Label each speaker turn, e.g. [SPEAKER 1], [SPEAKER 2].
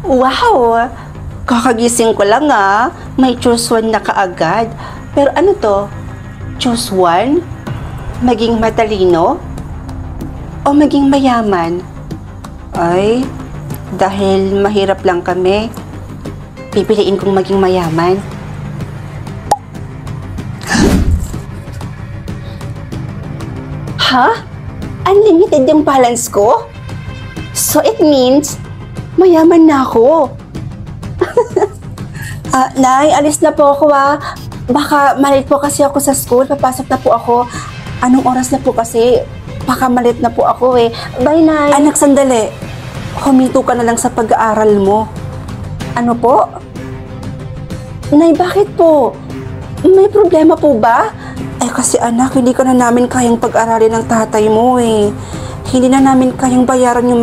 [SPEAKER 1] Wow! Kakagising ko lang may choose one na kaagad. Pero ano to? Choose one? Maging matalino? O maging mayaman? Ay, dahil mahirap lang kami, pipiliin kong maging mayaman. Ha? Unlimited yung balance ko? So it means, mayaman na ako. Nay, alis na po ako Baka malit po kasi ako sa school. Papasok na po ako. Anong oras na po kasi? Baka malit na po ako Bye, Nay. Anak, sandali. Huminto ka na lang sa pag-aaral mo. Ano po? Nay, bakit po? May problema po ba? Kasi anak, hindi ka na namin kayang pag-aralin ng tatay mo Hindi na namin kayang bayaran yung